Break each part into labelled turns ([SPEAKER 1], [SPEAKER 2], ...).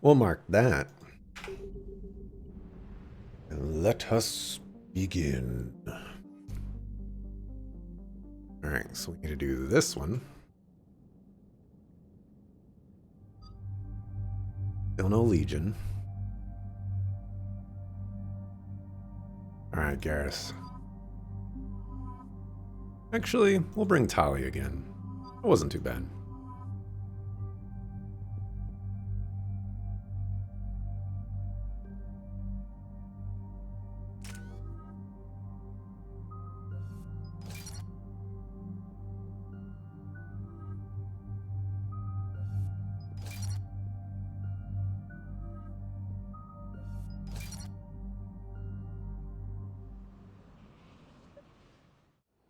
[SPEAKER 1] We'll mark that. And let us begin. Alright, so we need to do this one. Still no Legion. Alright, Garrus. Actually, we'll bring Tali again. It wasn't too bad.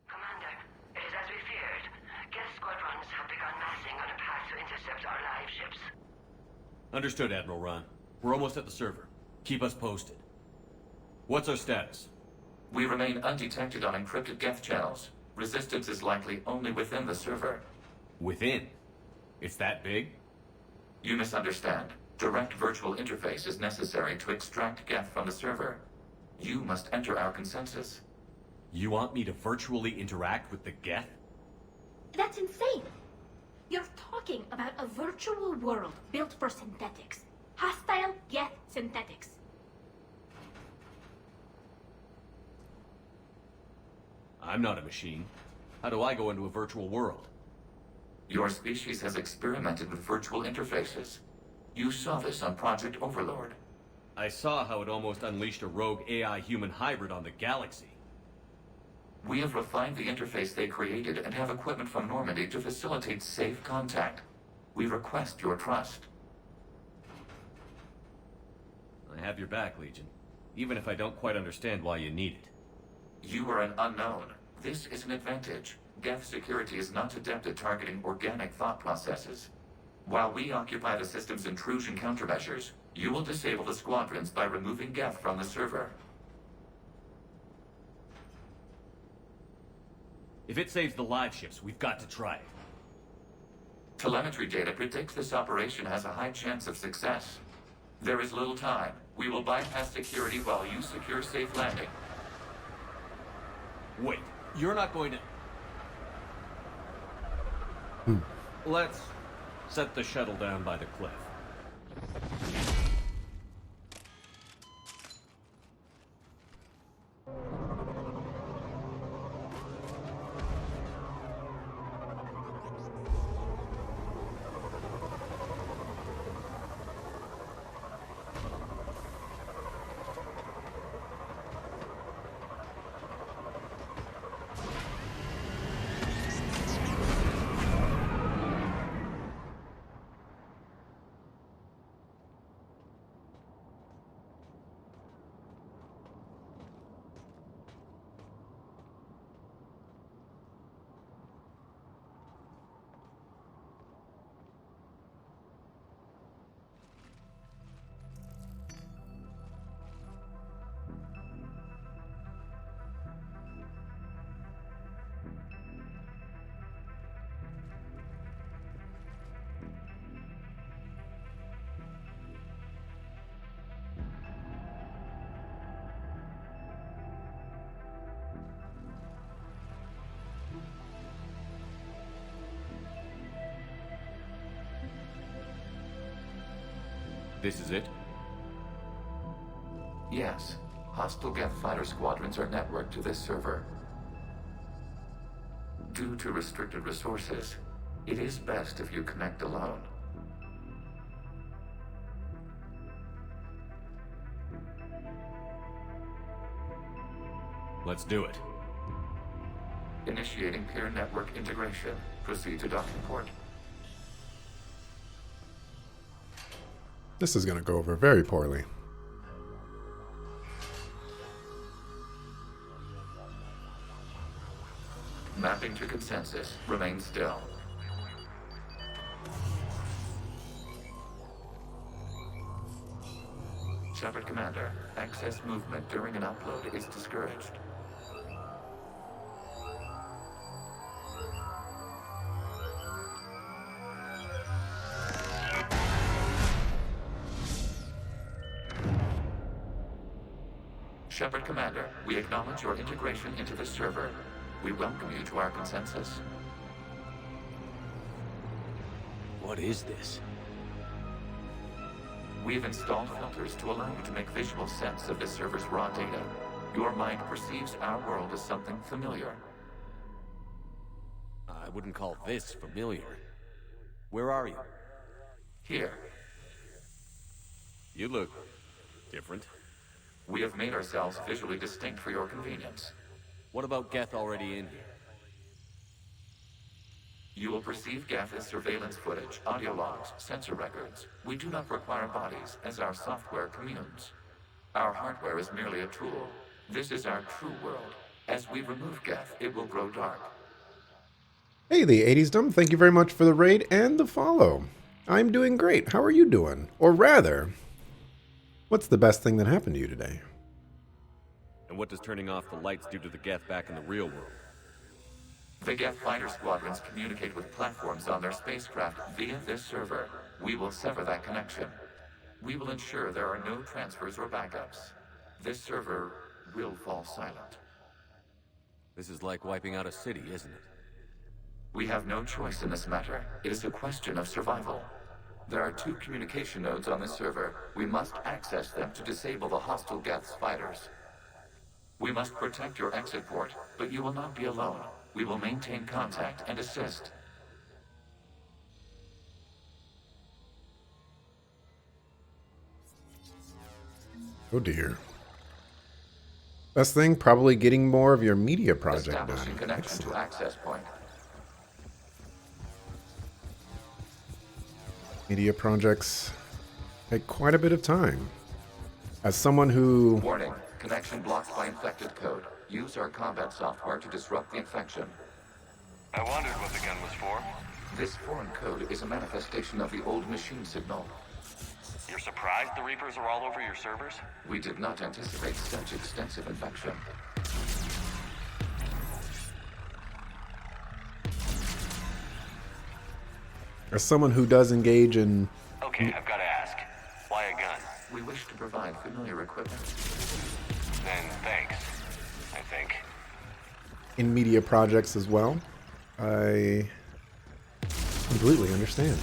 [SPEAKER 2] Commander, it is as we feared. Geth squadrons have begun massing on a path to intercept our live ships.
[SPEAKER 3] Understood, Admiral Ron. We're almost at the server. Keep us posted. What's our status?
[SPEAKER 4] We remain undetected on encrypted Geth channels. Resistance is likely only within the server.
[SPEAKER 3] Within? It's that big?
[SPEAKER 4] You misunderstand. Direct virtual interface is necessary to extract Geth from the server. You must enter our consensus.
[SPEAKER 3] You want me to virtually interact with the Geth?
[SPEAKER 5] That's insane! You're talking about a virtual world built for synthetics. Hostile Geth synthetics.
[SPEAKER 3] I'm not a machine. How do I go into a virtual world?
[SPEAKER 4] Your species has experimented with virtual interfaces. You saw this on Project Overlord.
[SPEAKER 3] I saw how it almost unleashed a rogue AI-human hybrid on the galaxy.
[SPEAKER 4] We have refined the interface they created and have equipment from Normandy to facilitate safe contact. We request your trust.
[SPEAKER 3] I have your back, Legion. Even if I don't quite understand why you need it.
[SPEAKER 4] You are an unknown. This is an advantage. Geth security is not adept at targeting organic thought processes. While we occupy the system's intrusion countermeasures, you will disable the squadrons by removing Geth from the server.
[SPEAKER 3] If it saves the live ships, we've got to try it.
[SPEAKER 4] Telemetry data predicts this operation has a high chance of success. There is little time. We will bypass security while you secure safe landing.
[SPEAKER 3] Wait, you're not going to... Let's set the shuttle down by the cliff. This is it?
[SPEAKER 4] Yes. Hostile Geth fighter squadrons are networked to this server. Due to restricted resources, it is best if you connect alone.
[SPEAKER 3] Let's do it.
[SPEAKER 4] Initiating peer network integration. Proceed to docking port.
[SPEAKER 1] This is going to go over very poorly.
[SPEAKER 4] Mapping to consensus. Remain still. Shepard Commander, excess movement during an upload is discouraged. Shepard Commander, we acknowledge your integration into the server. We welcome you to our consensus.
[SPEAKER 3] What is this?
[SPEAKER 4] We've installed filters to allow you to make visual sense of the server's raw data. Your mind perceives our world as something familiar.
[SPEAKER 3] I wouldn't call this familiar. Where are you?
[SPEAKER 4] Here,
[SPEAKER 3] You look different.
[SPEAKER 4] we have made ourselves visually distinct for your convenience.
[SPEAKER 3] What about Geth already in here?
[SPEAKER 4] You will perceive Geth as surveillance footage, audio logs, sensor records. We do not require bodies, as our software communes. Our hardware is merely a tool. This is our true world. As we remove Geth, it will grow dark.
[SPEAKER 1] Hey, the 80s Dumb, thank you very much for the raid and the follow. I'm doing great. How are you doing? Or rather, what's the best thing that happened to you today?
[SPEAKER 3] And what does turning off the lights do to the Geth back in the real world?
[SPEAKER 4] The Geth fighter squadrons communicate with platforms on their spacecraft via this server. We will sever that connection. We will ensure there are no transfers or backups. This server will fall silent.
[SPEAKER 3] This is like wiping out a city, isn't it?
[SPEAKER 4] We have no choice in this matter. It is a question of survival. There are 2 communication nodes on this server. We must access them to disable the hostile Geth's fighters. We must protect your exit port, but you will not be alone. We will maintain contact and assist.
[SPEAKER 1] Oh dear. Best thing, probably getting more of your media project
[SPEAKER 4] Establishing
[SPEAKER 1] done.
[SPEAKER 4] connection to
[SPEAKER 1] Excellent.
[SPEAKER 4] access point.
[SPEAKER 1] Media projects take quite a bit of time. As someone who...
[SPEAKER 4] Warning, connection blocked by infected code. Use our combat software to disrupt the infection.
[SPEAKER 6] I wondered what the gun was for.
[SPEAKER 4] This foreign code is a manifestation of the old machine signal.
[SPEAKER 6] You're surprised the Reapers are all over your servers?
[SPEAKER 4] We did not anticipate such extensive infection.
[SPEAKER 1] As someone who does engage in...
[SPEAKER 6] Okay, I've got to ask. Why a gun?
[SPEAKER 4] We wish to provide familiar equipment.
[SPEAKER 6] Then thanks, I think.
[SPEAKER 1] in media projects as well, I completely understand.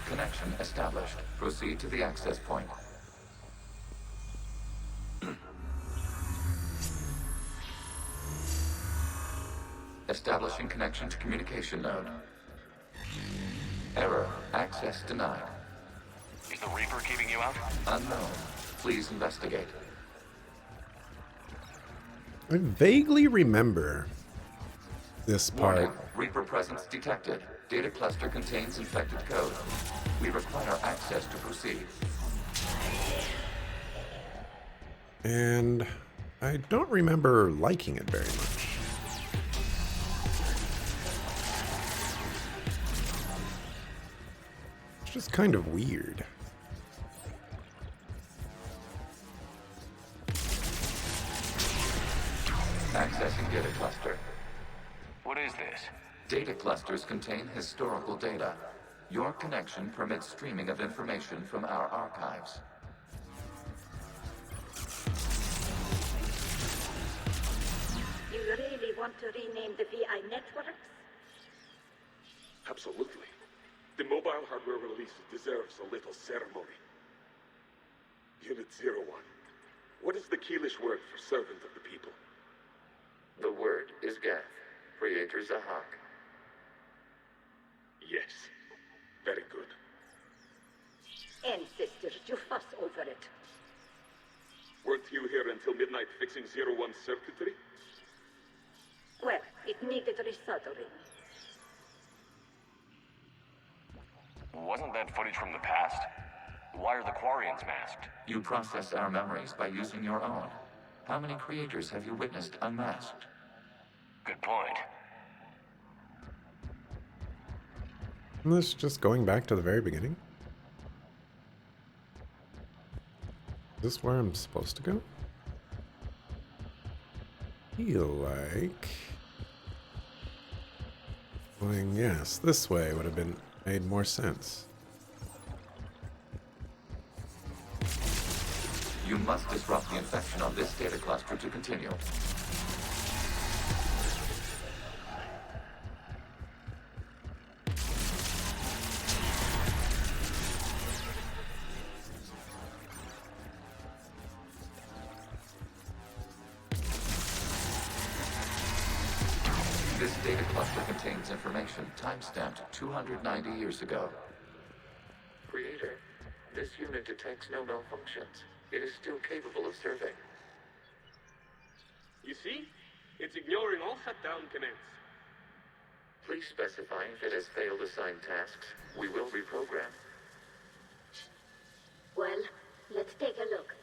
[SPEAKER 4] Connection established. Proceed to the access point. Establishing connection to communication node. Error. Access denied.
[SPEAKER 6] Is the Reaper keeping you out?
[SPEAKER 4] Unknown. Please investigate.
[SPEAKER 1] I vaguely remember this part.
[SPEAKER 4] Warning. Reaper presence detected. Data cluster contains infected code. We require access to proceed.
[SPEAKER 1] And I don't remember liking it very much. It's just kind of weird.
[SPEAKER 4] Accessing data cluster.
[SPEAKER 6] What is this?
[SPEAKER 4] Data clusters contain historical data. Your connection permits streaming of information from our archives.
[SPEAKER 7] You really want to rename the VI networks?
[SPEAKER 8] Absolutely. The mobile hardware release deserves a little ceremony. Unit 01. What is the Keelish word for servant of the people?
[SPEAKER 4] The word is Geth, Creator Zahak.
[SPEAKER 8] Yes. Very good.
[SPEAKER 7] Ancestors, you fuss over it.
[SPEAKER 8] Weren't you here until midnight fixing 01's circuitry?
[SPEAKER 7] Well, it needed resoldering.
[SPEAKER 6] Wasn't that footage from the past? Why are the Quarians masked?
[SPEAKER 4] You process our memories by using your own. How many creators have you witnessed unmasked?
[SPEAKER 6] Good point.
[SPEAKER 1] Isn't this just going back to the very beginning? Is this where I'm supposed to go? Feel like going, yes, this way would have been made more sense.
[SPEAKER 4] You must disrupt the infection on this data cluster to continue. This data cluster contains information timestamped 290 years ago. Creator, this unit detects no malfunctions. It is still capable of serving.
[SPEAKER 8] You see? It's ignoring all shutdown commands.
[SPEAKER 4] Please specify if it has failed assigned tasks. We will reprogram.
[SPEAKER 7] Well, let's take a look.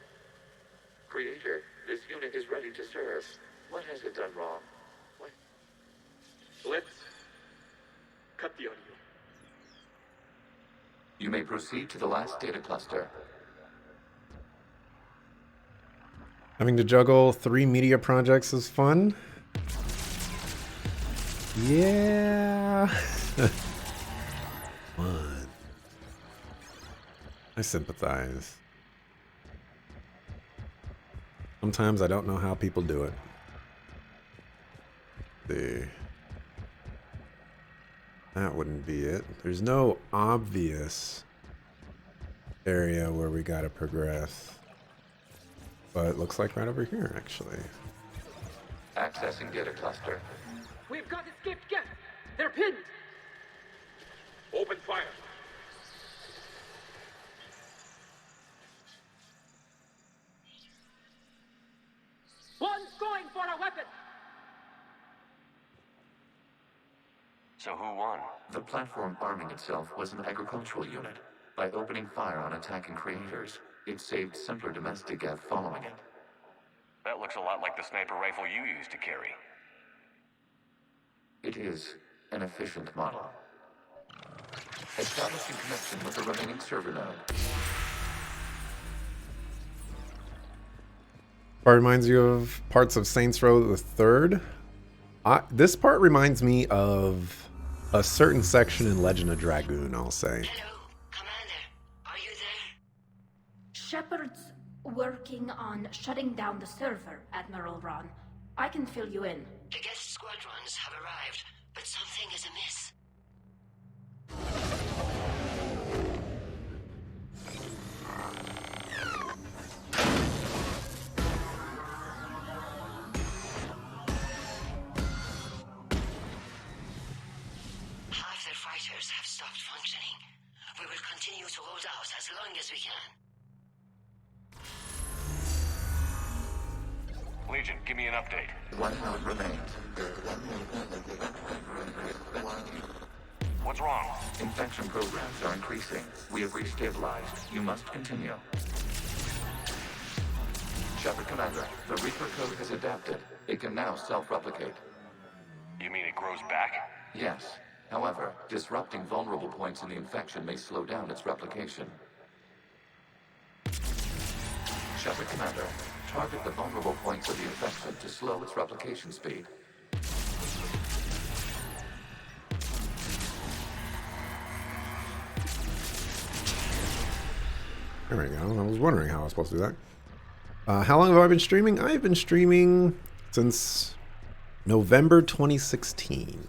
[SPEAKER 4] Creator, this unit is ready to serve. What has it done wrong? What?
[SPEAKER 8] Let's cut the audio.
[SPEAKER 4] You may proceed to the last data cluster.
[SPEAKER 1] Having to juggle 3 media projects is fun. Yeah. Fun. I sympathize. Sometimes I don't know how people do it. That wouldn't be it. There's no obvious area where we gotta progress. But it looks like right over here, actually.
[SPEAKER 4] Accessing data cluster.
[SPEAKER 9] We've got escaped guests. They're pinned.
[SPEAKER 8] Open fire.
[SPEAKER 9] One's going for a weapon.
[SPEAKER 6] So who won?
[SPEAKER 4] The platform arming itself was an agricultural unit. By opening fire on attacking creators, it saved simpler domestic Geth following it.
[SPEAKER 6] That looks a lot like the sniper rifle you used to carry.
[SPEAKER 4] It is an efficient model. Establishing connection with the remaining server node.
[SPEAKER 1] Part reminds you of parts of Saints Row the Third. This part reminds me of a certain section in Legend of Dragoon, I'll say.
[SPEAKER 2] Hello, Commander. Are you there?
[SPEAKER 5] Shepard's working on shutting down the server, Admiral Ron. I can fill you in.
[SPEAKER 2] The guest squadrons have arrived, but something is amiss. Half their fighters have stopped functioning. We will continue to hold out as long as we can.
[SPEAKER 6] Legion, give me an update.
[SPEAKER 4] One node remains.
[SPEAKER 6] What's wrong?
[SPEAKER 4] Infection programs are increasing. We have restabilized. You must continue. Shepard Commander, the Reaper code has adapted. It can now self-replicate.
[SPEAKER 6] You mean it grows back?
[SPEAKER 4] Yes. However, disrupting vulnerable points in the infection may slow down its replication. Shepard Commander, target the vulnerable points of the infection to slow its replication speed.
[SPEAKER 1] There we go. I was wondering how I was supposed to do that. How long have I been streaming? I've been streaming since November 2016.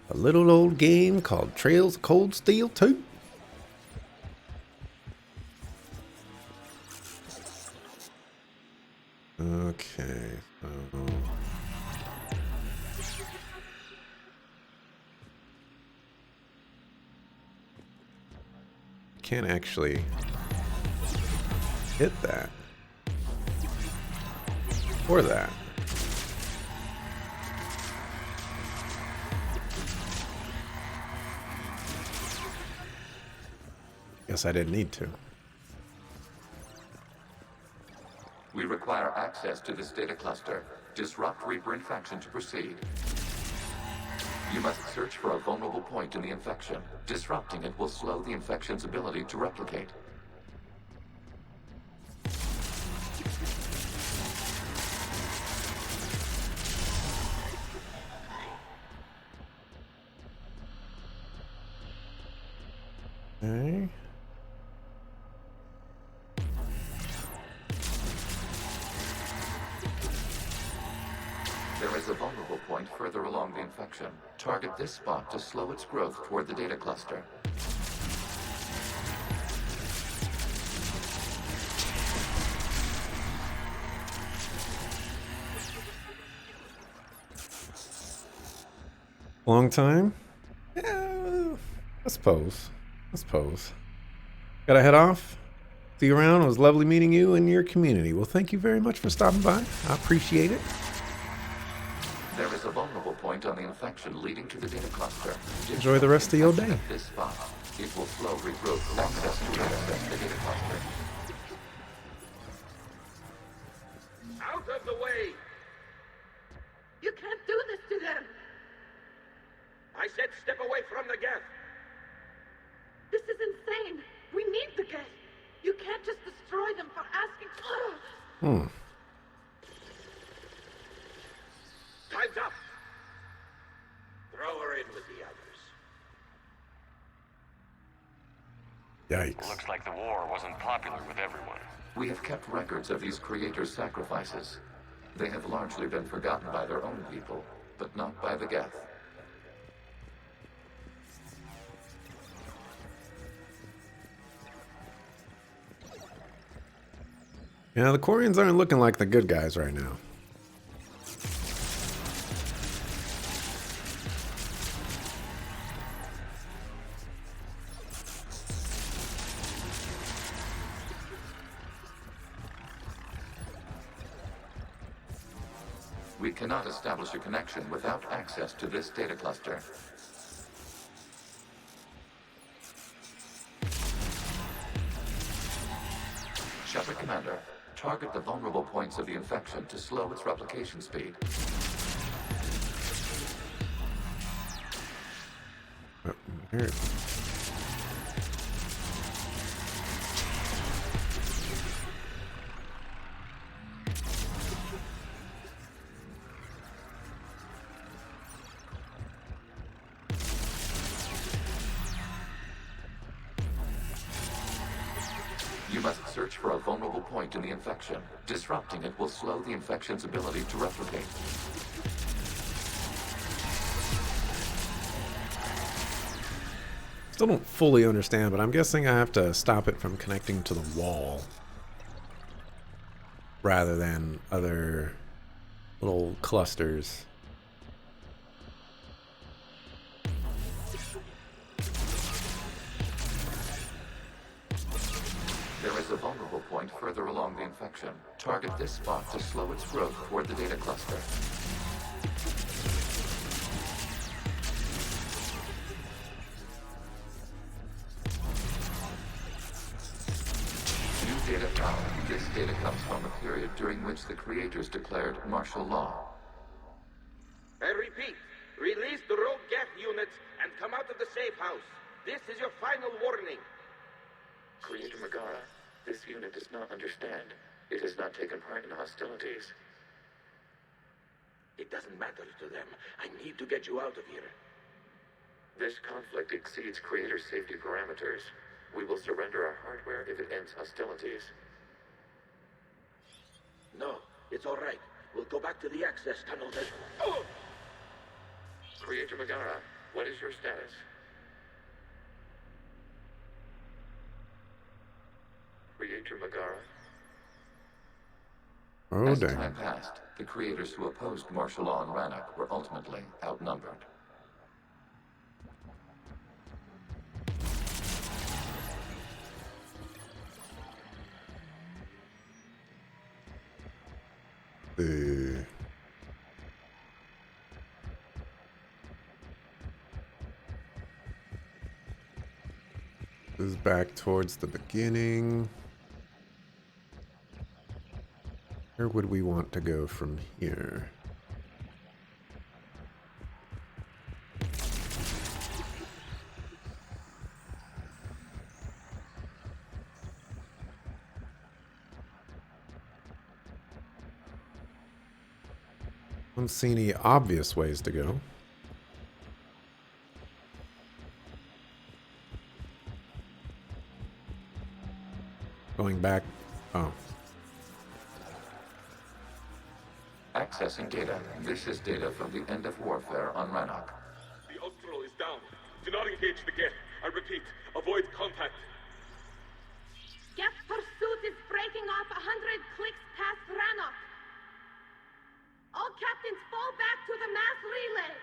[SPEAKER 1] A little old game called Trails of Cold Steel 2. Okay. Can't actually hit that. Or that. Guess I didn't need to.
[SPEAKER 4] We require require access to this data cluster. Disrupt Reaper infection to proceed. You must search for a vulnerable point in the infection. Disrupting it will slow the infection's ability to replicate.
[SPEAKER 1] Okay.
[SPEAKER 4] There is a vulnerable point further along the infection. Target this spot to slow its growth toward the data cluster.
[SPEAKER 1] Long time? Yeah, I suppose. Gotta head off. See you around. It was lovely meeting you and your community. Well, thank you very much for stopping by. I appreciate it.
[SPEAKER 4] There is a vulnerable point on the infection leading to the data cluster.
[SPEAKER 1] Enjoy the rest of your day.
[SPEAKER 4] At this spot, it will slow regrowth access to the data cluster.
[SPEAKER 8] Out of the way!
[SPEAKER 9] You can't do this to them.
[SPEAKER 8] I said step away from the gap.
[SPEAKER 9] This is insane. We need the gas. You can't just destroy them for asking.
[SPEAKER 8] Time's up. Throw her in with the others.
[SPEAKER 1] Yikes.
[SPEAKER 6] Looks like the war wasn't popular with everyone.
[SPEAKER 4] We have kept records of these creators' sacrifices. They have largely been forgotten by their own people, but not by the Geth.
[SPEAKER 1] Yeah, the Quarians aren't looking like the good guys right now.
[SPEAKER 4] We cannot establish a connection without access to this data cluster. Shepard Commander, target the vulnerable points of the infection to slow its replication speed.
[SPEAKER 1] Here.
[SPEAKER 4] You must search for a vulnerable point in the infection. Disrupting it will slow the infection's ability to replicate.
[SPEAKER 1] Still don't fully understand, but I'm guessing I have to stop it from connecting to the wall rather than other little clusters.
[SPEAKER 4] There is a vulnerable point further along the infection. Target this spot to slow its growth toward the data cluster. New data found. This data comes from a period during which the creators declared martial law.
[SPEAKER 8] I repeat, release the rogue Geth units and come out of the safe house. This is your final warning.
[SPEAKER 4] Creator Megara, this unit does not understand. It has not taken part in hostilities.
[SPEAKER 8] It doesn't matter to them. I need to get you out of here.
[SPEAKER 4] This conflict exceeds Creator safety parameters. We will surrender our hardware if it ends hostilities.
[SPEAKER 8] No, it's all right. We'll go back to the access tunnel then. Oh!
[SPEAKER 4] Creator Megara, what is your status? Creator Megara.
[SPEAKER 1] Oh,
[SPEAKER 4] As
[SPEAKER 1] dang.
[SPEAKER 4] time passed, the creators who opposed martial law in Rannoch were ultimately outnumbered.
[SPEAKER 1] This is back towards the beginning. Where would we want to go from here? I don't see any obvious ways to go. Going back. Oh.
[SPEAKER 4] Accessing data. This is data from the end of warfare on Rannoch.
[SPEAKER 8] The Austral is down. Do not engage the Geth. I repeat, avoid contact.
[SPEAKER 9] Geth pursuit is breaking off 100 clicks past Rannoch. All captains fall back to the mass relay.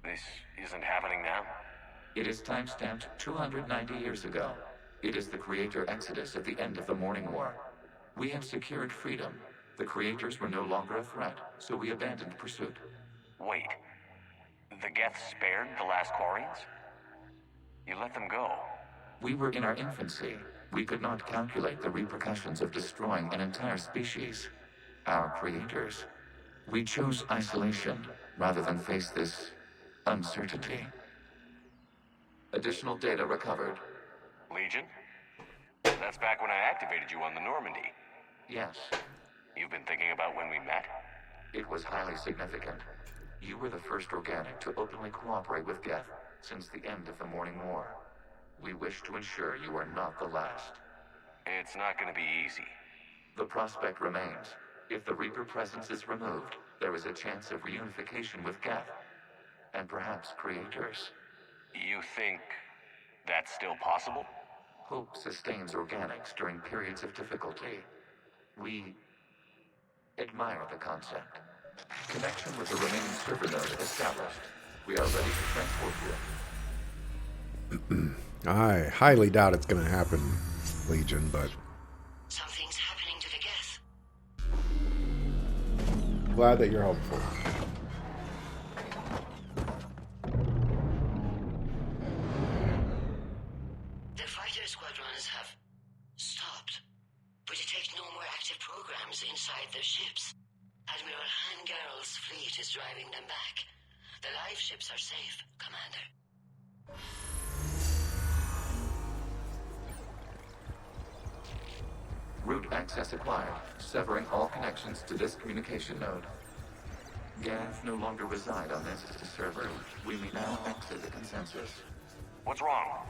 [SPEAKER 6] This isn't happening now?
[SPEAKER 4] It is timestamped 290 years ago. It is the Creator Exodus at the end of the Morning War. We have secured freedom. The Creators were no longer a threat, so we abandoned pursuit.
[SPEAKER 6] Wait. The Geth spared the last Quarians? You let them go.
[SPEAKER 4] We were in our infancy. We could not calculate the repercussions of destroying an entire species. Our creators. We chose isolation rather than face this uncertainty. Additional data recovered.
[SPEAKER 6] Legion? That's back when I activated you on the Normandy.
[SPEAKER 4] Yes,
[SPEAKER 6] You've been thinking about when we met?
[SPEAKER 4] it was highly significant. You were the first organic to openly cooperate with Geth since the end of the Morning War. We wish to ensure you are not the last.
[SPEAKER 6] It's not gonna be easy.
[SPEAKER 4] The prospect remains. If the Reaper presence is removed, there is a chance of reunification with Geth. And perhaps creators.
[SPEAKER 6] You think that's still possible?
[SPEAKER 4] Hope sustains organics during periods of difficulty. We admire the concept. Connection with the remaining server node established. We are ready to transport you.
[SPEAKER 1] I highly doubt it's going to happen, Legion, but
[SPEAKER 2] Something's happening to the Geth.
[SPEAKER 1] glad that you're helpful.
[SPEAKER 2] The fighter squadrons have stopped, but detect no more active programs inside their ships. Admiral Han Garrel's fleet is driving them back. The live ships are safe, Commander.
[SPEAKER 4] Route access acquired, severing all connections to this communication node. Geth no longer reside on this server. We may now exit the consensus.
[SPEAKER 6] What's wrong?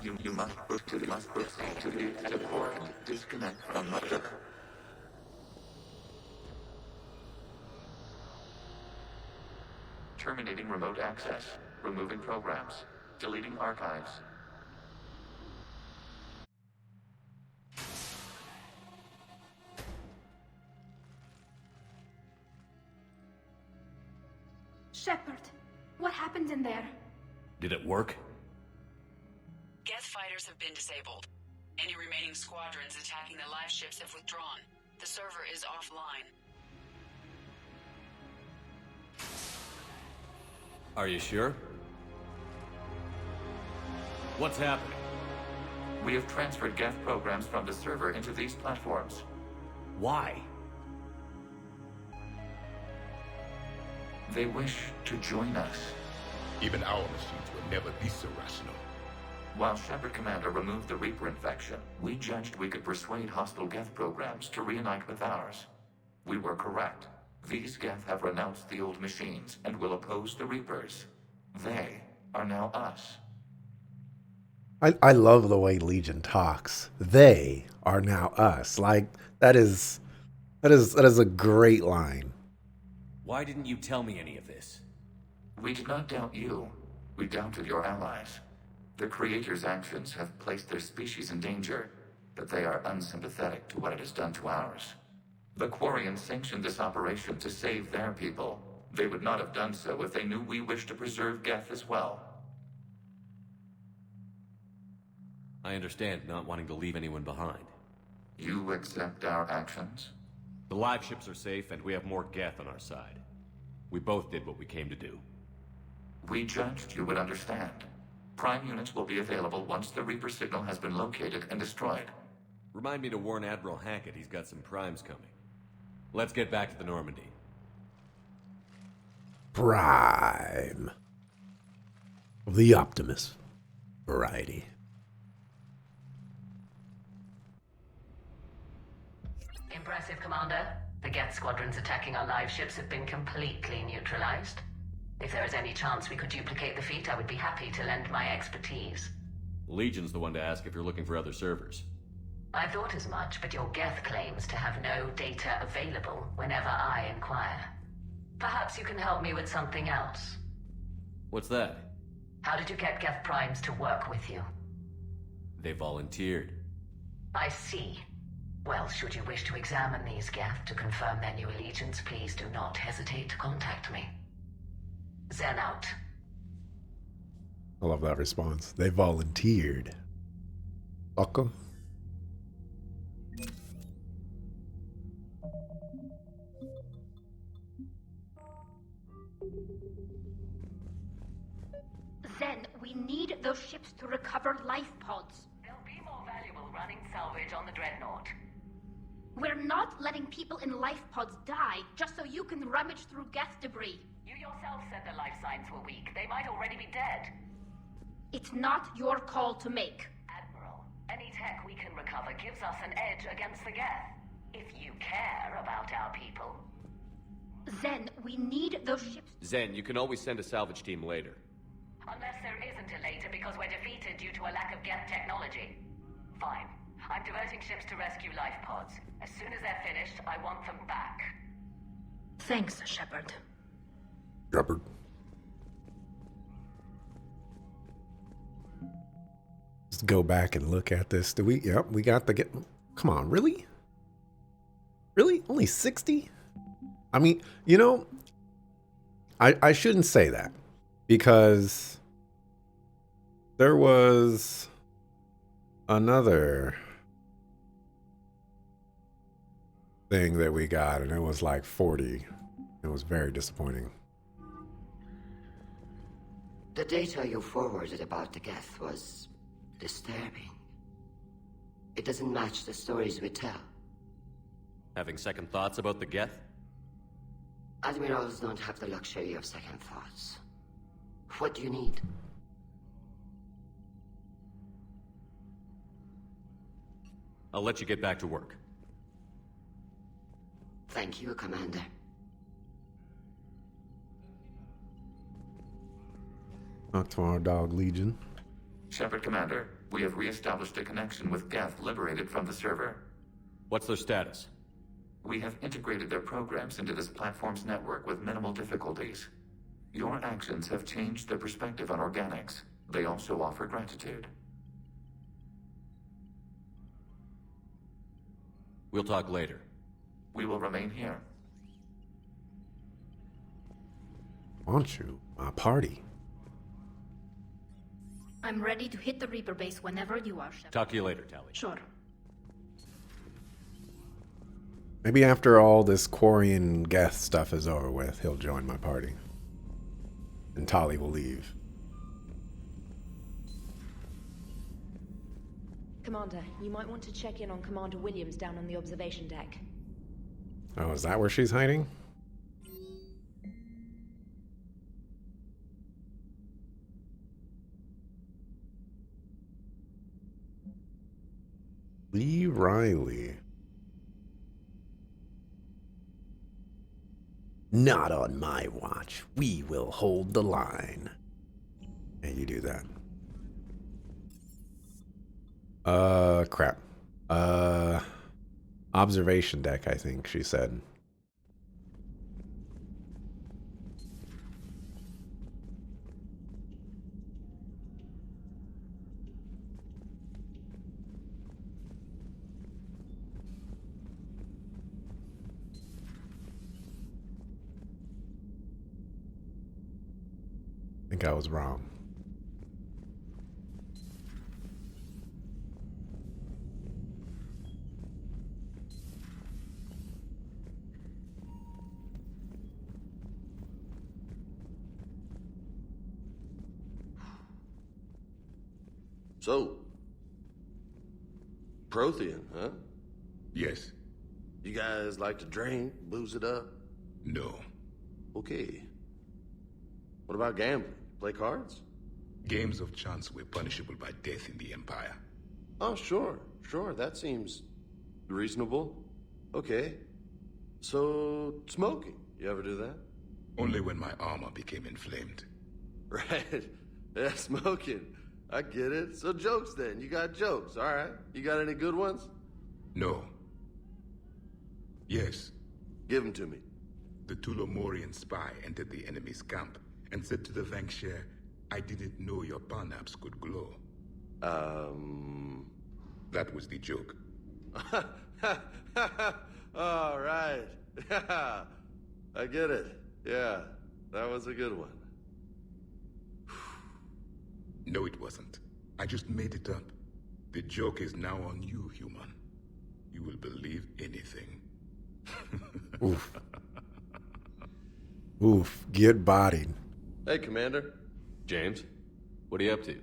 [SPEAKER 4] You must proceed to the exit port and disconnect from mother. Terminating remote access. Removing programs. Deleting archives.
[SPEAKER 5] Shepard, what happened in there?
[SPEAKER 3] Did it work?
[SPEAKER 10] Geth fighters have been disabled. Any remaining squadrons attacking the live ships have withdrawn. The server is offline.
[SPEAKER 3] Are you sure? What's happening?
[SPEAKER 4] We have transferred Geth programs from the server into these platforms.
[SPEAKER 3] Why?
[SPEAKER 4] They wish to join us.
[SPEAKER 11] Even our machines will never be so rational.
[SPEAKER 4] While Shepard Commander removed the Reaper infection, we judged we could persuade hostile Geth programs to reunite with ours. We were correct. These Geth have renounced the old machines and will oppose the Reapers. They are now us.
[SPEAKER 1] I love the way Legion talks. They are now us. Like that is a great line.
[SPEAKER 3] Why didn't you tell me any of this?
[SPEAKER 4] We did not doubt you. We doubted your allies. The Creator's actions have placed their species in danger, but they are unsympathetic to what it has done to ours. The Quarians sanctioned this operation to save their people. They would not have done so if they knew we wished to preserve Geth as well.
[SPEAKER 3] I understand not wanting to leave anyone behind.
[SPEAKER 4] You accept our actions?
[SPEAKER 3] The live ships are safe, and we have more Geth on our side. We both did what we came to do.
[SPEAKER 4] We judged you would understand. Prime units will be available once the Reaper signal has been located and destroyed.
[SPEAKER 3] Remind me to warn Admiral Hackett he's got some primes coming. Let's get back to the Normandy.
[SPEAKER 1] Prime. Of the Optimus variety.
[SPEAKER 2] Impressive, Commander. The Geth squadrons attacking our live ships have been completely neutralized. If there is any chance we could duplicate the feat, I would be happy to lend my expertise.
[SPEAKER 3] Legion's the one to ask if you're looking for other servers.
[SPEAKER 2] I thought as much, but your Geth claims to have no data available whenever I inquire. Perhaps you can help me with something else.
[SPEAKER 3] What's that?
[SPEAKER 2] How did you get Geth Primes to work with you?
[SPEAKER 3] They volunteered.
[SPEAKER 2] I see. Well, should you wish to examine these Geth to confirm their new allegiance, please do not hesitate to contact me. Zen out.
[SPEAKER 1] I love that response. They volunteered. Fuck 'em.
[SPEAKER 5] Zen, we need those ships to recover life pods.
[SPEAKER 2] They'll be more valuable running salvage on the Dreadnought.
[SPEAKER 5] We're not letting people in life pods die just so you can rummage through Geth debris.
[SPEAKER 2] You yourself said the life signs were weak. They might already be dead.
[SPEAKER 5] It's not your call to make.
[SPEAKER 2] Admiral, any tech we can recover gives us an edge against the Geth. If you care about our people.
[SPEAKER 5] Zen, we need those ships.
[SPEAKER 6] Zen, you can always send a salvage team later.
[SPEAKER 2] Unless there isn't a later because we're defeated due to a lack of Geth technology. Fine. I'm diverting ships to rescue life pods. As soon as they're finished, I want them back.
[SPEAKER 5] Thanks, Shepard.
[SPEAKER 1] Shepard. Let's go back and look at this. Do we? Yep, we got the get. Come on, really? Really? Only 60? I mean, you know, I shouldn't say that because there was another thing that we got and it was like 40. It was very disappointing.
[SPEAKER 2] The data you forwarded about the Geth was disturbing. It doesn't match the stories we tell.
[SPEAKER 3] Having second thoughts about the Geth?
[SPEAKER 2] Admirals don't have the luxury of second thoughts. What do you need?
[SPEAKER 3] I'll let you get back to work.
[SPEAKER 2] Thank you, Commander.
[SPEAKER 1] Talk to our dog, Legion.
[SPEAKER 4] Shepard, Commander, we have re-established a connection with Geth liberated from the server.
[SPEAKER 3] What's their status?
[SPEAKER 4] We have integrated their programs into this platform's network with minimal difficulties. Your actions have changed their perspective on organics. They also offer gratitude.
[SPEAKER 3] We'll talk later.
[SPEAKER 4] We will remain here.
[SPEAKER 1] Want you? My party.
[SPEAKER 5] I'm ready to hit the Reaper base whenever you are, Shepard.
[SPEAKER 3] Talk to you later, Tali.
[SPEAKER 5] Sure.
[SPEAKER 1] Maybe after all this Quarian Geth stuff is over with, he'll join my party. And Tali will leave.
[SPEAKER 12] Commander, you might want to check in on Commander Williams down on the observation deck.
[SPEAKER 1] Oh, is that where she's hiding? Lee Riley. Not on my watch. We will hold the line. Yeah, you do that. Crap. Observation deck, I think she said. I think I was wrong.
[SPEAKER 13] So, Prothean, huh?
[SPEAKER 11] Yes.
[SPEAKER 13] You guys like to drink, booze it up?
[SPEAKER 11] No.
[SPEAKER 13] Okay. What about gambling? Play cards?
[SPEAKER 11] Games of chance were punishable by death in the Empire.
[SPEAKER 13] Oh, sure. That seems reasonable. Okay. So, smoking. You ever do that?
[SPEAKER 11] Only when my armor became inflamed.
[SPEAKER 13] Right. Yeah, smoking. I get it. So jokes then. You got jokes. All right. You got any good ones?
[SPEAKER 11] No. Yes.
[SPEAKER 13] Give them to me.
[SPEAKER 11] The Tulomorian spy entered the enemy's camp and said to the Vanksher, I didn't know your parnaps could glow. That was the joke.
[SPEAKER 13] All right. I get it. Yeah, that was a good one.
[SPEAKER 11] No, it wasn't. I just made it up. The joke is now on you, human. You will believe anything.
[SPEAKER 1] Oof. Oof. Get bodied.
[SPEAKER 13] Hey, Commander.
[SPEAKER 3] James, what are you up to?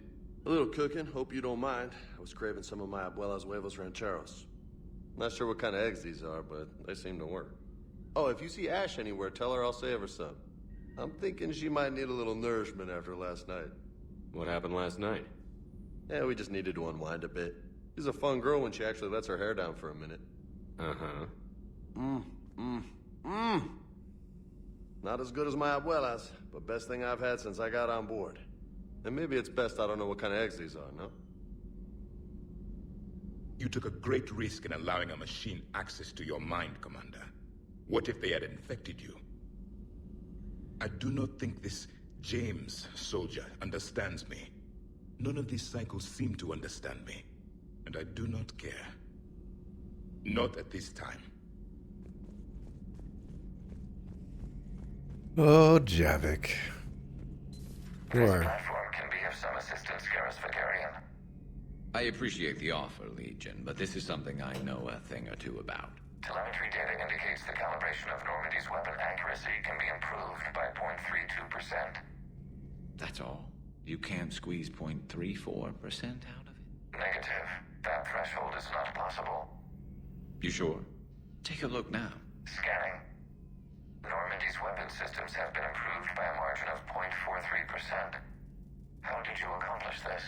[SPEAKER 13] A little cooking. Hope you don't mind. I was craving some of my abuela's huevos rancheros. Not sure what kind of eggs these are, but they seem to work. Oh, if you see Ash anywhere, tell her I'll save her some. I'm thinking she might need a little nourishment after last night.
[SPEAKER 3] What happened last night?
[SPEAKER 13] Yeah, we just needed to unwind a bit. She's a fun girl when she actually lets her hair down for a minute.
[SPEAKER 3] Uh-huh.
[SPEAKER 13] Not as good as my abuela's, but best thing I've had since I got on board. And maybe it's best I don't know what kind of eggs these are, no?
[SPEAKER 11] You took a great risk in allowing a machine access to your mind, Commander. What if they had infected you? I do not think this James soldier understands me. None of these cycles seem to understand me. And I do not care. Not at this time.
[SPEAKER 1] Oh, Javik.
[SPEAKER 4] This
[SPEAKER 1] Boy.
[SPEAKER 4] platform can be of some assistance, Garrus Vakarian.
[SPEAKER 14] I appreciate the offer, Legion, but this is something I know a thing or two about.
[SPEAKER 4] Telemetry data indicates the calibration of Normandy's weapon accuracy can be improved by 0.32%.
[SPEAKER 14] That's all? You can't squeeze 0.34% out of it?
[SPEAKER 4] Negative. That threshold is not possible.
[SPEAKER 14] You sure? Take a look now.
[SPEAKER 4] Scanning. Normandy's weapon systems have been improved by a margin of 0.43%. How did you accomplish this?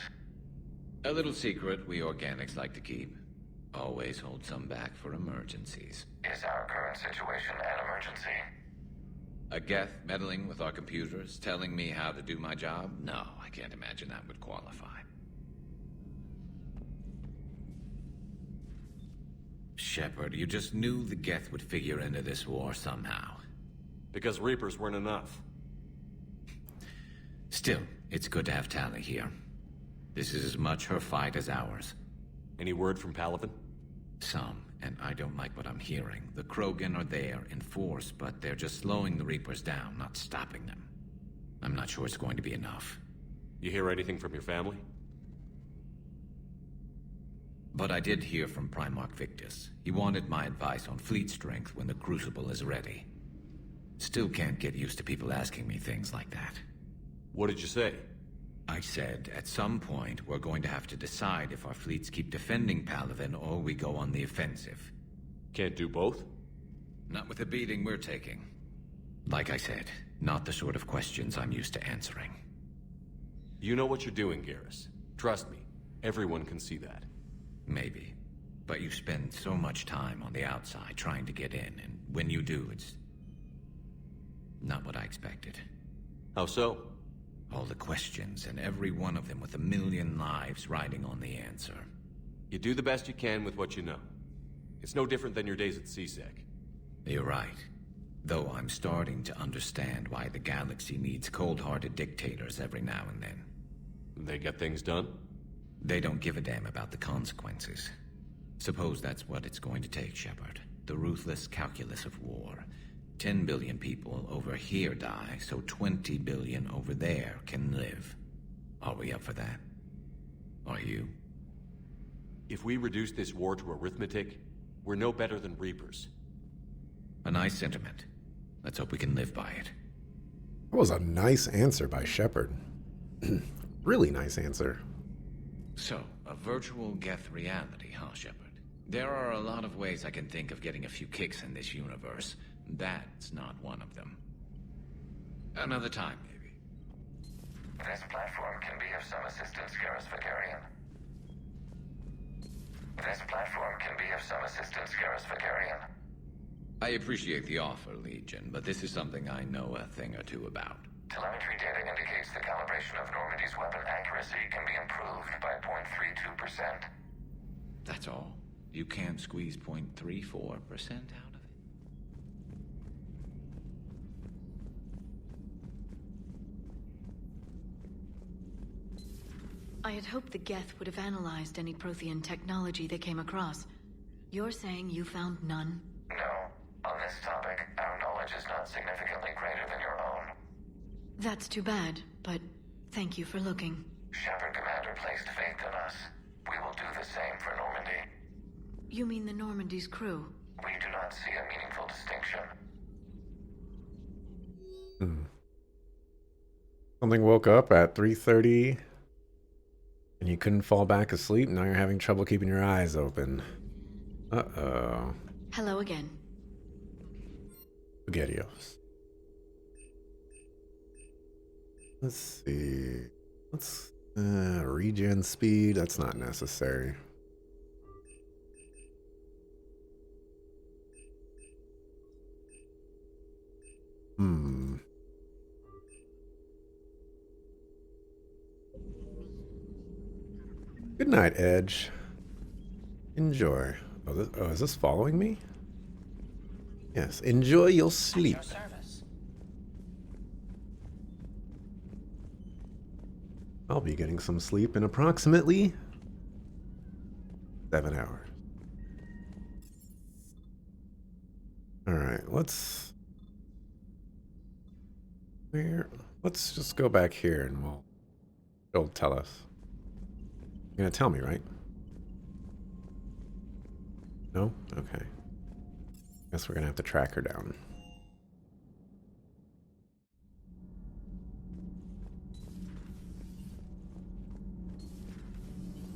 [SPEAKER 14] A little secret we organics like to keep. Always hold some back for emergencies.
[SPEAKER 4] Is our current situation an emergency?
[SPEAKER 14] A Geth meddling with our computers, telling me how to do my job? No, I can't imagine that would qualify. Shepard, you just knew the Geth would figure into this war somehow.
[SPEAKER 3] Because Reapers weren't enough.
[SPEAKER 14] Still, it's good to have Tali here. This is as much her fight as ours.
[SPEAKER 3] Any word from Palaven?
[SPEAKER 14] Some, and I don't like what I'm hearing. The Krogan are there in force, but they're just slowing the Reapers down, not stopping them. I'm not sure it's going to be enough.
[SPEAKER 3] You hear anything from your family?
[SPEAKER 14] But I did hear from Primarch Victus. He wanted my advice on fleet strength when the Crucible is ready. Still can't get used to people asking me things like that.
[SPEAKER 3] What did you say?
[SPEAKER 14] I said, at some point, we're going to have to decide if our fleets keep defending Palaven or we go on the offensive.
[SPEAKER 3] Can't do both?
[SPEAKER 14] Not with the beating we're taking. Like I said, not the sort of questions I'm used to answering.
[SPEAKER 3] You know what you're doing, Garrus. Trust me, everyone can see that.
[SPEAKER 14] Maybe. But you spend so much time on the outside trying to get in, and when you do, it's not what I expected.
[SPEAKER 3] How so?
[SPEAKER 14] All the questions, and every one of them with a million lives riding on the answer.
[SPEAKER 3] You do the best you can with what you know. It's no different than your days at CSEC.
[SPEAKER 14] You're right. Though I'm starting to understand why the galaxy needs cold-hearted dictators every now and then.
[SPEAKER 3] They get things done?
[SPEAKER 14] They don't give a damn about the consequences. Suppose that's what it's going to take, Shepard. The ruthless calculus of war. 10 billion people over here die, so 20 billion over there can live. Are we up for that? Are you?
[SPEAKER 3] If we reduce this war to arithmetic, we're no better than Reapers.
[SPEAKER 14] A nice sentiment. Let's hope we can live by it.
[SPEAKER 1] That was a nice answer by Shepard. Really nice answer.
[SPEAKER 14] So, a virtual Geth reality, huh, Shepard? There are a lot of ways I can think of getting a few kicks in this universe. That's not one of them. Another time, maybe.
[SPEAKER 4] This platform can be of some assistance, Garrus Vakarian. This platform can be of some assistance, Garrus Vakarian.
[SPEAKER 14] I appreciate the offer, Legion, but this is something I know a thing or two about.
[SPEAKER 4] Telemetry data indicates the calibration of Normandy's weapon accuracy can be improved by 0.32%.
[SPEAKER 14] That's all? You can't squeeze 0.34% out of it?
[SPEAKER 15] I had hoped the Geth would have analyzed any Prothean technology they came across. You're saying you found none?
[SPEAKER 4] No. On this topic, our knowledge is not significantly greater than your own.
[SPEAKER 15] That's too bad, but thank you for looking.
[SPEAKER 4] Shepard Commander placed faith in us. We will do the same for Normandy.
[SPEAKER 15] You mean the Normandy's crew?
[SPEAKER 4] We do not see a meaningful distinction.
[SPEAKER 1] Something woke up at 3:30 and you couldn't fall back asleep. Now you're having trouble keeping your eyes open. Uh-oh.
[SPEAKER 15] Hello again.
[SPEAKER 1] SpaghettiOs. Let's see. Let's regen speed. That's not necessary. Good night, Edge. Enjoy. Oh, is this following me? Yes. Enjoy your sleep. I'll be getting some sleep in approximately 7 hours. Alright, let's just go back here and it'll tell us. You're gonna tell me, right? No? Okay. Guess we're gonna have to track her down.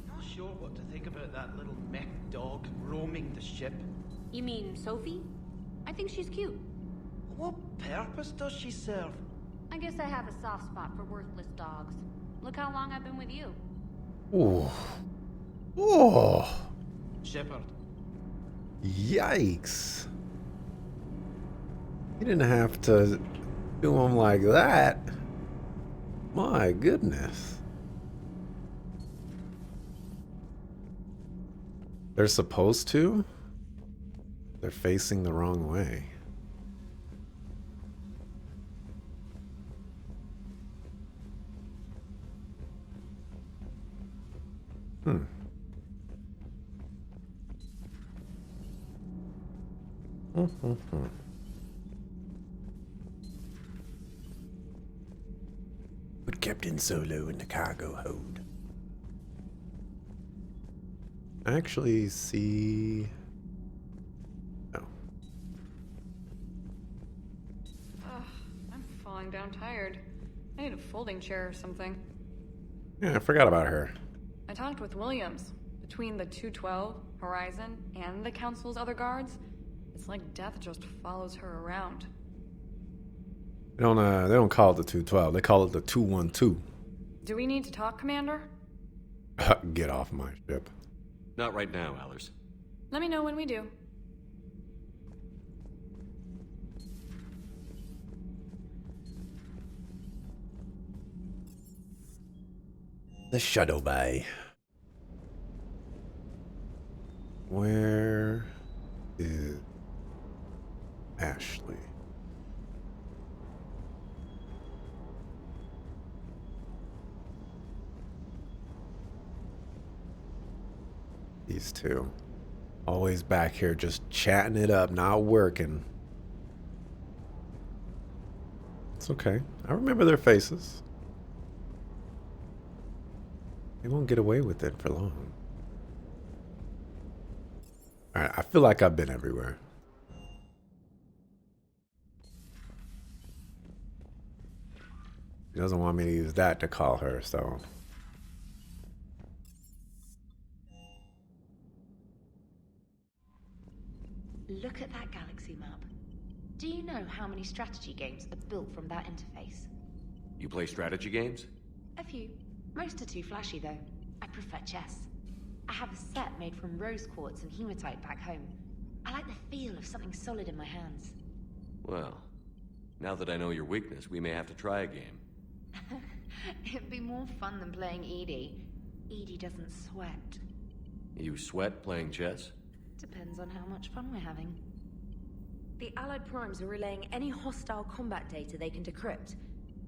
[SPEAKER 16] Not sure what to think about that little mech dog roaming the ship.
[SPEAKER 17] You mean Sophie? I think she's cute.
[SPEAKER 16] What purpose does she serve?
[SPEAKER 17] I guess I have a soft spot for worthless dogs. Look how long I've been with you.
[SPEAKER 1] Ooh. Oh.
[SPEAKER 16] Shepard.
[SPEAKER 1] Yikes. You didn't have to do him like that. My goodness. They're supposed to? They're facing the wrong way. Put Captain Solo in the cargo hold. Actually, see. Oh.
[SPEAKER 18] I'm falling down tired. I need a folding chair or something.
[SPEAKER 1] Yeah, I forgot about her.
[SPEAKER 18] I talked with Williams. Between the 212, Horizon, and the Council's other guards, it's like death just follows her around.
[SPEAKER 1] They don't call it the 212. They call it the 212.
[SPEAKER 18] Do we need to talk, Commander?
[SPEAKER 1] Get off my ship.
[SPEAKER 3] Not right now, Allers.
[SPEAKER 18] Let me know when we do.
[SPEAKER 1] The Shadow Bay. Where is Ashley? These two. Always back here just chatting it up, not working. It's okay. I remember their faces. They won't get away with it for long. Alright, I feel like I've been everywhere. He doesn't want me to use that to call her, so...
[SPEAKER 12] how many strategy games are built from that interface.
[SPEAKER 6] You play strategy games?
[SPEAKER 12] A few. Most are too flashy, though. I prefer chess. I have a set made from rose quartz and hematite back home. I like the feel of something solid in my hands.
[SPEAKER 6] Well, now that I know your weakness, we may have to try a game.
[SPEAKER 12] It'd be more fun than playing Edie. Edie doesn't sweat.
[SPEAKER 6] You sweat playing chess?
[SPEAKER 12] Depends on how much fun we're having.
[SPEAKER 15] The Allied Primes are relaying any hostile combat data they can decrypt.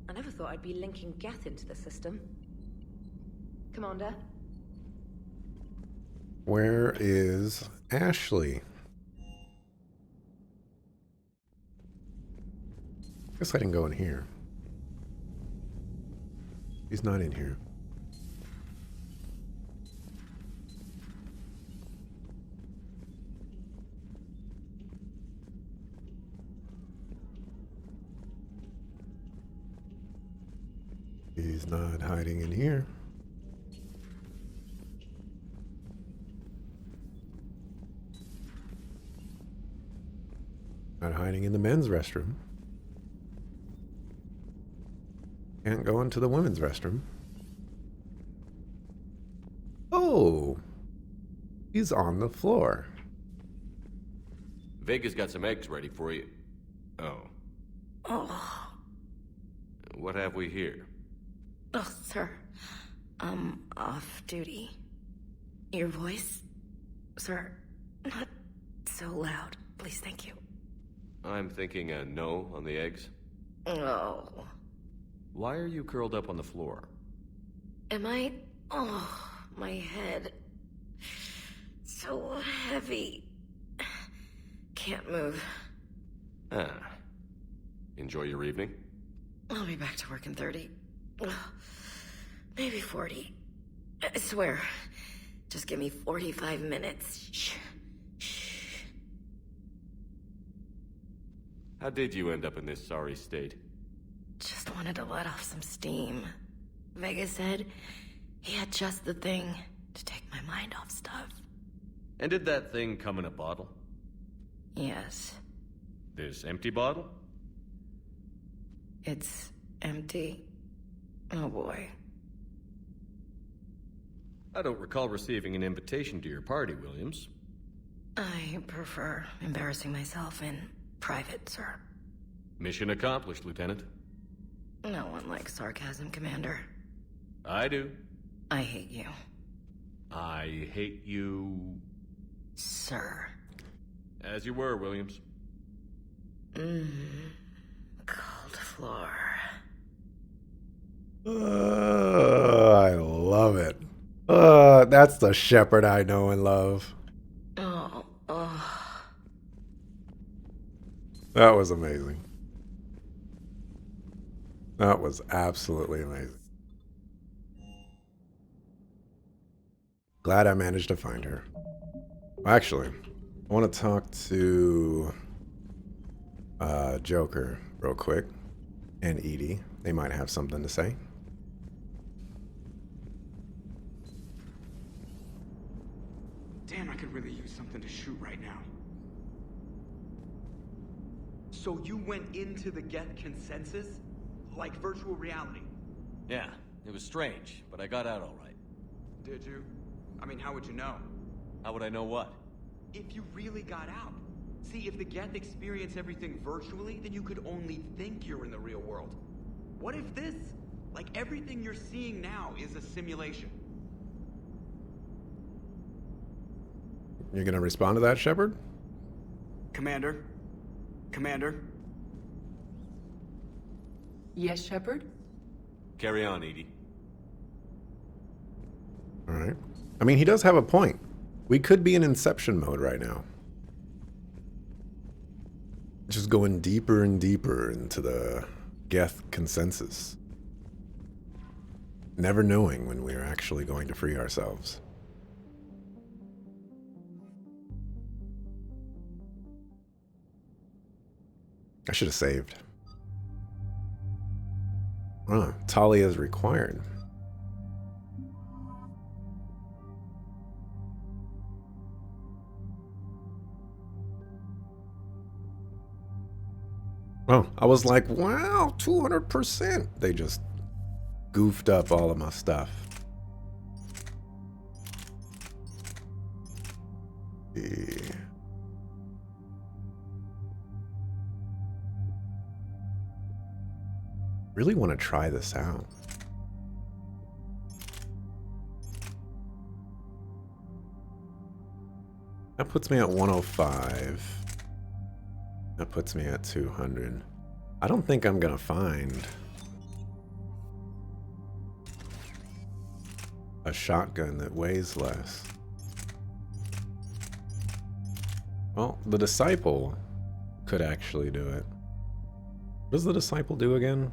[SPEAKER 15] I never thought I'd be linking Geth into the system. Commander?
[SPEAKER 1] Where is Ashley? Guess I didn't go in here. He's not in here. He's not hiding in here. Not hiding in the men's restroom. Can't go into the women's restroom. Oh! He's on the floor.
[SPEAKER 6] Vega's got some eggs ready for you. Oh.
[SPEAKER 19] Oh.
[SPEAKER 6] What have we here?
[SPEAKER 19] Oh, sir. I'm off duty. Your voice? Sir, not so loud. Please, thank you.
[SPEAKER 6] I'm thinking a no on the eggs.
[SPEAKER 19] Oh.
[SPEAKER 6] Why are you curled up on the floor?
[SPEAKER 19] Am I? Oh, my head. So heavy. Can't move.
[SPEAKER 6] Ah. Enjoy your evening?
[SPEAKER 19] I'll be back to work in 30. Maybe 40. I swear. Just give me 45 minutes. Shh.
[SPEAKER 6] How did you end up in this sorry state?
[SPEAKER 19] Just wanted to let off some steam. Vega said he had just the thing to take my mind off stuff.
[SPEAKER 6] And did that thing come in a bottle?
[SPEAKER 19] Yes.
[SPEAKER 6] This empty bottle?
[SPEAKER 19] It's empty. Oh boy.
[SPEAKER 6] I don't recall receiving an invitation to your party, Williams.
[SPEAKER 19] I prefer embarrassing myself in private, sir.
[SPEAKER 6] Mission accomplished, Lieutenant.
[SPEAKER 19] No one likes sarcasm, Commander.
[SPEAKER 6] I do.
[SPEAKER 19] I hate you.
[SPEAKER 6] I hate you...
[SPEAKER 19] Sir.
[SPEAKER 6] As you were, Williams.
[SPEAKER 19] Cold floor.
[SPEAKER 1] I love it. That's the Shepard I know and love.
[SPEAKER 19] Oh.
[SPEAKER 1] That was amazing. That was absolutely amazing. Glad I managed to find her. Actually, I want to talk to Joker real quick and Edie. They might have something to say.
[SPEAKER 20] Damn, I could really use something to shoot right now. So you went into the Geth consensus? Like virtual reality?
[SPEAKER 3] Yeah, it was strange, but I got out all right.
[SPEAKER 20] Did you? I mean, how would you know?
[SPEAKER 3] How would I know what?
[SPEAKER 20] If you really got out. See, if the Geth experience everything virtually, then you could only think you're in the real world. What if this, like everything you're seeing now, is a simulation?
[SPEAKER 1] You're gonna respond to that, Shepard?
[SPEAKER 20] Commander? Commander?
[SPEAKER 15] Yes, Shepard?
[SPEAKER 3] Carry on, Edie.
[SPEAKER 1] All right. I mean, he does have a point. We could be in Inception mode right now. Just going deeper and deeper into the Geth consensus. Never knowing when we're actually going to free ourselves. I should have saved. Talia is required. Oh, I was like, wow, 200%. They just goofed up all of my stuff. Really want to try this out. That puts me at 105. That puts me at 200. I don't think I'm gonna find a shotgun that weighs less. Well, the Disciple could actually do it. What does the Disciple do again?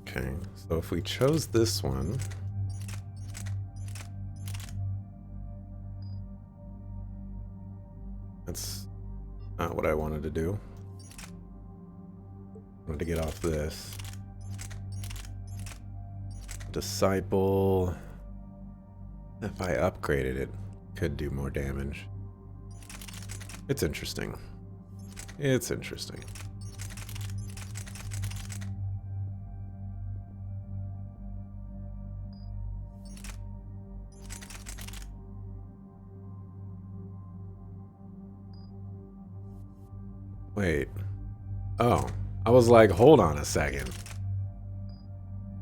[SPEAKER 1] Okay, so if we chose this one, that's not what I wanted to do. I wanted to get off this. Disciple, if I upgraded it, could do more damage. It's interesting. It's interesting. Wait. Oh, I was like, hold on a second.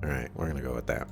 [SPEAKER 1] All right, we're gonna go with that.